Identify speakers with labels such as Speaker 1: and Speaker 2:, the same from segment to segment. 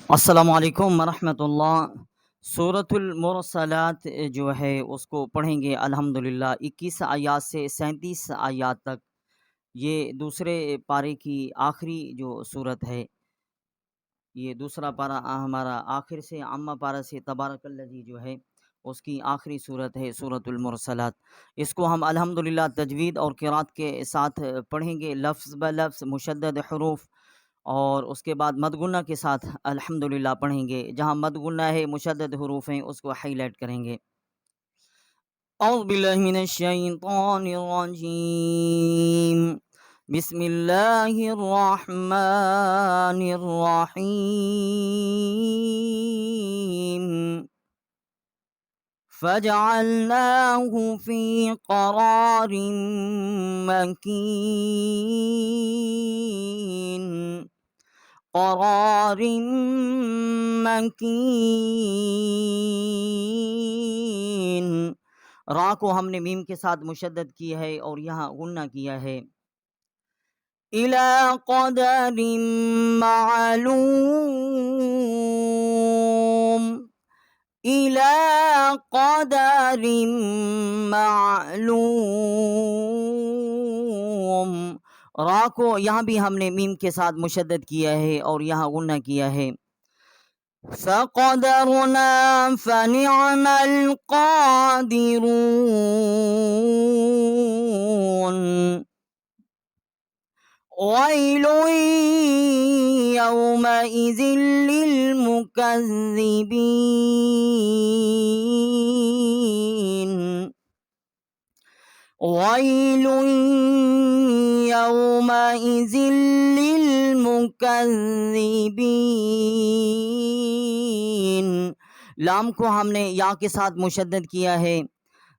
Speaker 1: السلام علیکم ورحمۃ اللہ۔ سورۃ المرسلات جو ہے اس کو پڑھیں گے الحمدللہ 21 آیات سے 37 آیات تک۔ یہ دوسرے پارے کی آخری جو صورت ہے، یہ دوسرا پارہ ہمارا آخر سے عامہ پارہ سے تبارک الذی جو ہے اس کی آخری صورت ہے سورۃ المرسلات۔ اس کو ہم الحمدللہ تجوید اور قرات کے ساتھ پڑھیں گے، لفظ بلفظ مشدد حروف، اور اس کے بعد مدغنہ کے ساتھ الحمدللہ پڑھیں گے۔ جہاں مدغنہ ہے، مشدد حروف ہیں، اس کو ہائی لائٹ کریں گے۔ اعوذ باللہ من الشیطان الرجیم، بسم اللہ الرحمن الرحیم، فجعلناه في قرار مكين قرار مکین۔ را کو ہم نے میم کے ساتھ مشدد کی ہے اور یہاں غنہ کیا ہے۔ الی قدر معلوم، الی قدر معلوم۔ را کو یہاں بھی ہم نے میم کے ساتھ مشدد کیا ہے اور یہاں غنہ کیا ہے۔ فقدرنا فنعم القادرون، ويل يومئذ للمكذبين، ويل يومئذ للمكذبين۔ لام کو ہم نے یا کے ساتھ مشدد کیا ہے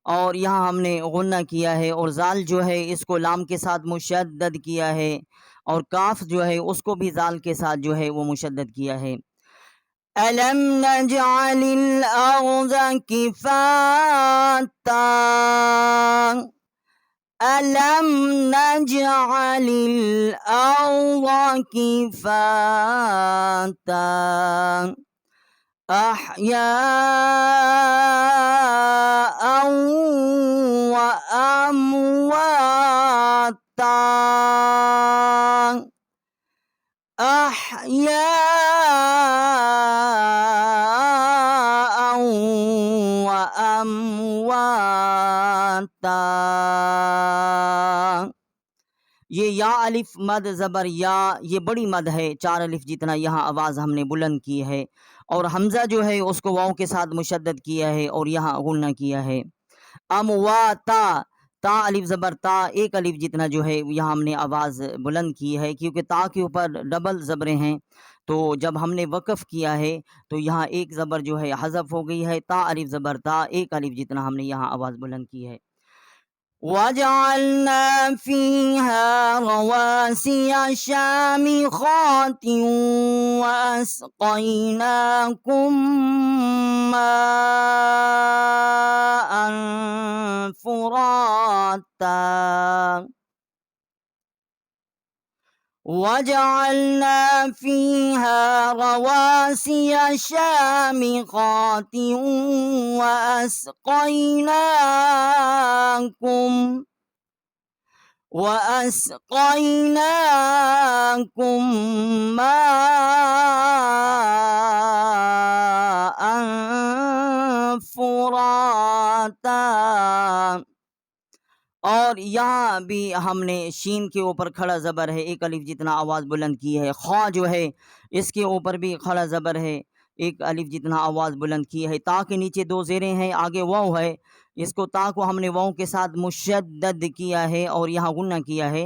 Speaker 1: اور یہاں ہم نے غنہ کیا ہے، اور زال جو ہے اس کو لام کے ساتھ مشدد کیا ہے، اور کاف جو ہے اس کو بھی زال کے ساتھ جو ہے وہ مشدد کیا ہے۔ أَلَمْ نَجْعَلِ الْأَرْضَ كِفَاتًا، أَلَمْ نَجْعَلِ الْأَرْضَ كِفَاتًا أَحْيَاءً وَأَمْوَاتًا، أَحْيَاءً وَأَمْوَاتًا۔ یہ یا الف مد زبر یا، یہ بڑی مد ہے، 4 الف جتنا یہاں آواز ہم نے بلند کی ہے، اور حمزہ جو ہے اس کو واؤ کے ساتھ مشدد کیا ہے اور یہاں غنہ کیا ہے۔ امواتا، تا الف زبر تا، 1 الف جتنا جو ہے یہاں ہم نے آواز بلند کی ہے، کیونکہ تا کے اوپر ڈبل زبریں ہیں، تو جب ہم نے وقف کیا ہے تو یہاں ایک زبر جو ہے حذف ہو گئی ہے، تا الف زبر تا، 1 الف جتنا ہم نے یہاں آواز بلند کی ہے۔ وَجَعَلْنَا فِيهَا رَوَاسِيَ شَامِخَاتٍ وَأَسْقَيْنَاكُم مَّاءً فُرَاتًا، وَجَعَلْنَا فِيهَا رَوَاسِيَ شَامِخَاتٍ وَأَسْقَيْنَاكُم مَّاءً فُرَاتًا۔ اور یہاں بھی ہم نے شین کے اوپر کھڑا زبر ہے، 1 الف جتنا آواز بلند کی ہے۔ خواہ جو ہے اس کے اوپر بھی کھڑا زبر ہے، 1 الف جتنا آواز بلند کی ہے۔ تا کے نیچے 2 زیریں ہیں، آگے واو ہے، اس کو تا کو ہم نے واو کے ساتھ مشدد کیا ہے اور یہاں غنہ کیا ہے،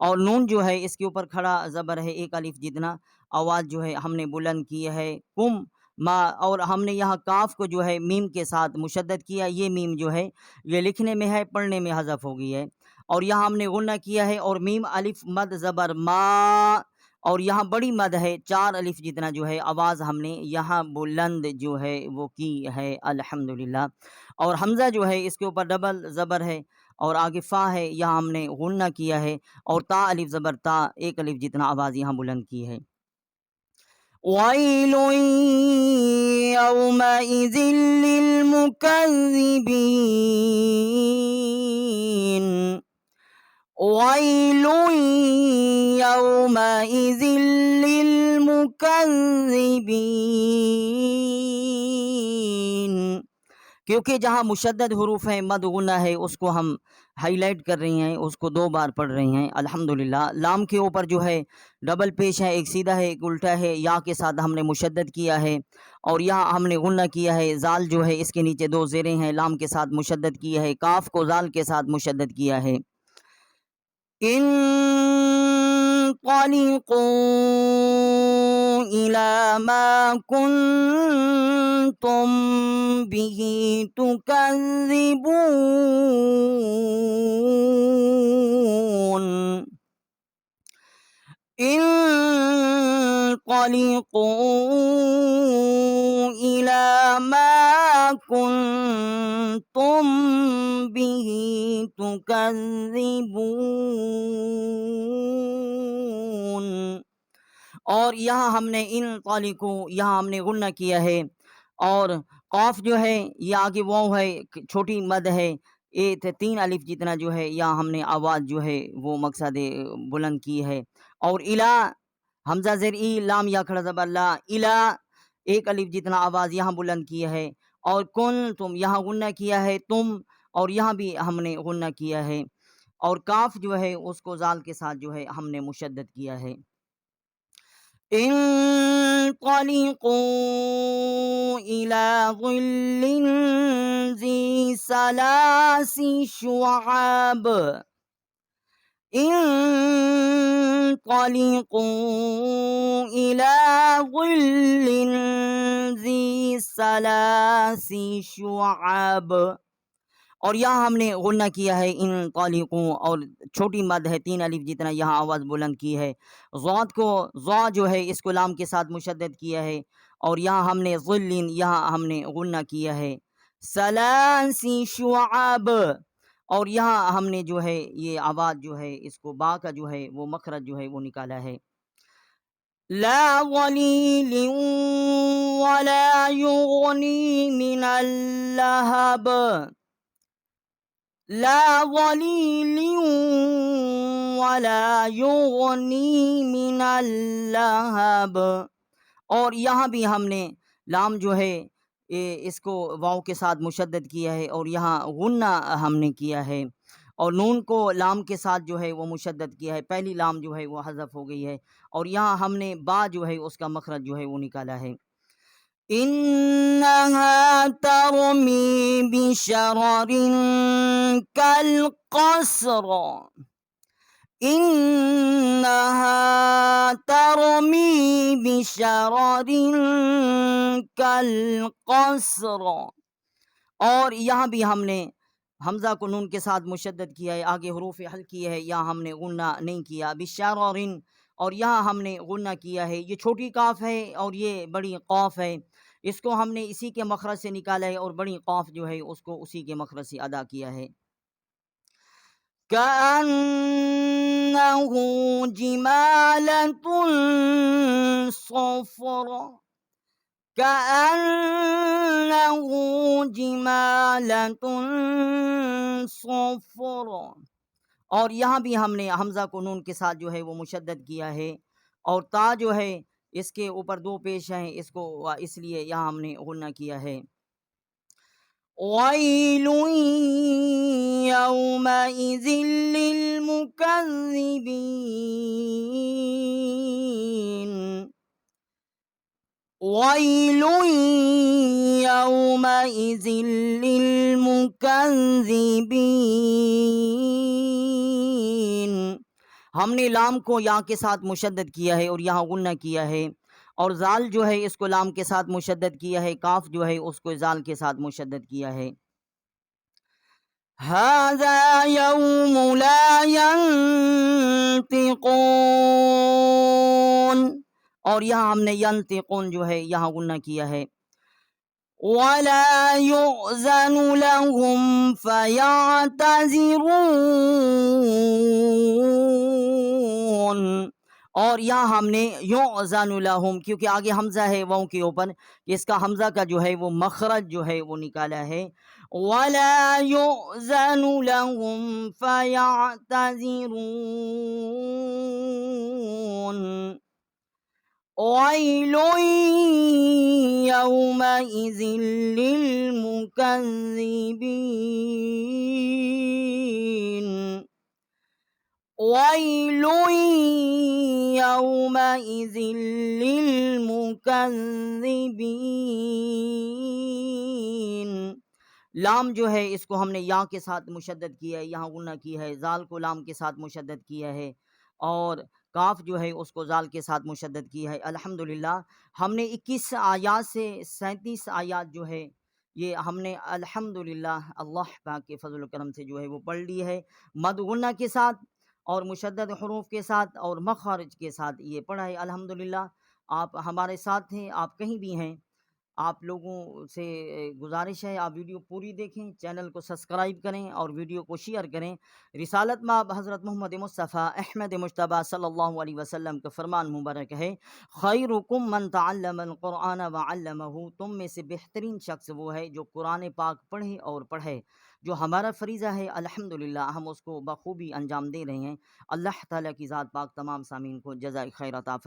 Speaker 1: اور نون جو ہے اس کے اوپر کھڑا زبر ہے، 1 الف جتنا آواز جو ہے ہم نے بلند کی ہے۔ کم ما، اور ہم نے یہاں کاف کو جو ہے میم کے ساتھ مشدد کیا، یہ میم جو ہے یہ لکھنے میں ہے، پڑھنے میں حذف ہو گئی ہے، اور یہاں ہم نے غنہ کیا ہے، اور میم الف مد زبر ما، اور یہاں بڑی مد ہے، 4 الف جتنا جو ہے آواز ہم نے یہاں بلند جو ہے وہ کی ہے الحمدللہ۔ اور حمزہ جو ہے اس کے اوپر ڈبل زبر ہے اور آگے فا ہے، یہاں ہم نے غنہ کیا ہے، اور تا الف زبر تا، 1 الف جتنا آواز یہاں بلند کی ہے۔ ويل يومئذ للمكذبين ويل يومئذ للمكذبين. کیونکہ جہاں مشدد حروف ہیں مد غنہ ہے اس کو ہم ہائی لائٹ کر رہی ہیں، اس کو 2 بار پڑھ رہی ہیں الحمدللہ. لام کے اوپر جو ہے ڈبل پیش ہے، ایک سیدھا ہے ایک الٹا ہے. یا کے ساتھ ہم نے مشدد کیا ہے اور یہاں ہم نے غنہ کیا ہے. زال جو ہے اس کے نیچے 2 زیریں ہیں، لام کے ساتھ مشدد کیا ہے. کاف کو زال کے ساتھ مشدد کیا ہے. انطلقوا إلى ما كنتم به تكذبون انطلقوا إلى ما كنتم به تكذبون. اور یہاں ہم نے انطلقوا یہاں ہم نے غنہ کیا ہے اور قاف جو ہے یہ آگے واو ہے، چھوٹی مد ہے، 3 الف جتنا جو ہے یہاں ہم نے آواز جو ہے وہ مقصد بلند کی ہے. اور الا حمزہ زیر ای لام یا کھڑا زبر لا، الا 1 الف جتنا آواز یہاں بلند کی ہے. اور کن تم یہاں غنہ کیا ہے تم، اور یہاں بھی ہم نے غنہ کیا ہے. اور کاف جو ہے اس کو زال کے ساتھ جو ہے ہم نے مشدد کیا ہے. انطلقوا إلى ظل ذي 3 شعاب انطلقوا إلى ظل ذي 3 شعاب. اور یہاں ہم نے غنہ کیا ہے انطلقوا اور چھوٹی مد ہے 3 الف جتنا یہاں آواز بلند کی ہے. ضاد کو ضا جو ہے اس کو لام کے ساتھ مشدد کیا ہے اور یہاں ہم نے ظل یہاں ہم نے غنہ کیا ہے. 3 شعاب اور یہاں ہم نے جو ہے یہ آواز جو ہے اس کو با کا جو ہے وہ مخرج جو ہے وہ نکالا ہے. لا ظلیل ولا یغنی من اللہب لا ظلیل ولا یغنی من اللہب. اور یہاں بھی ہم نے لام جو ہے اس کو واو کے ساتھ مشدد کیا ہے اور یہاں غنہ ہم نے کیا ہے اور نون کو لام کے ساتھ جو ہے وہ مشدد کیا ہے. پہلی لام جو ہے وہ حذف ہو گئی ہے اور یہاں ہم نے با جو ہے اس کا مخرج جو ہے وہ نکالا ہے. انہا ترمی بشرر کالقصر انہا ترمی بشرر کالقصر. اور یہاں بھی ہم نے حمزہ کو نون کے ساتھ مشدد کیا ہے، آگے حروف حل کیے ہے، یہاں ہم نے غنہ نہیں کیا. بشرر اور یہاں ہم نے غنہ کیا ہے. یہ چھوٹی قاف ہے اور یہ بڑی قاف ہے، اس کو ہم نے اسی کے مخرج سے نکالا ہے اور بڑی قاف جو ہے اس کو اسی کے مخرج سے ادا کیا ہے. كأنه جمالة صفر كأنه جمالة صفر. اور یہاں بھی ہم نے حمزہ کو نون کے ساتھ جو ہے وہ مشدد کیا ہے اور تا جو ہے اس کے اوپر 2 پیش ہیں، اس کو اس لیے یہاں ہم نے غنہ کیا ہے. وَيْلٌ يَوْمَئِذٍ لِّلْمُكَذِّبِينَ وَيْلٌ يَوْمَئِذٍ لِّلْمُكَذِّبِينَ. ہم نے لام کو یا کے ساتھ مشدد کیا ہے اور یہاں غنہ کیا ہے اور زال جو ہے اس کو لام کے ساتھ مشدد کیا ہے، کاف جو ہے اس کو زال کے ساتھ مشدد کیا ہے. هذا يوم لا ينطقون اور یہاں ہم نے ینطقون جو ہے یہاں غنہ کیا ہے. ولا يؤذن لهم فيعتذرون اور یہاں ہم نے یؤذن لہم کیونکہ آگے حمزہ ہے واؤں کے اوپر، اس کا حمزہ کا جو ہے وہ مخرج جو ہے وہ نکالا ہے، ولا یؤذن لہم فیعتذرون، ویل یومئذ للمکذبین، ویل یومئذ للمکذبین۔ لام جو ہے اس کو ہم نے یا کے ساتھ مشدد کیا ہے، یہاں غنہ کی ہے، زال کو لام کے ساتھ مشدد کیا ہے، اور کاف جو ہے اس کو زال کے ساتھ مشدد کی ہے۔ الحمدللہ ہم نے 21 آیات سے 37 آیات جو ہے یہ ہم نے الحمدللہ اللہ پاک کے فضل و کرم سے جو ہے وہ پڑھ لی ہے، مد غنہ کے ساتھ اور مشدد حروف کے ساتھ اور مخارج کے ساتھ یہ پڑھا ہے الحمدللہ۔ آپ ہمارے ساتھ ہیں، آپ کہیں بھی ہیں، آپ لوگوں سے گزارش ہے آپ ویڈیو پوری دیکھیں، چینل کو سبسکرائب کریں اور ویڈیو کو شیئر کریں۔ رسالت مآب حضرت محمد مصطفیٰ احمد مجتبیٰ صلی اللہ علیہ وسلم کا فرمان مبارک ہے، خیرکم من تعلم القرآن وعلمہ، تم میں سے بہترین شخص وہ ہے جو قرآن پاک پڑھے اور پڑھے۔ جو ہمارا فریضہ ہے الحمدللہ ہم اس کو بخوبی انجام دے رہے ہیں۔ اللہ تعالیٰ کی ذات پاک تمام سامعین کو جزائے خیر عطا فرمائے۔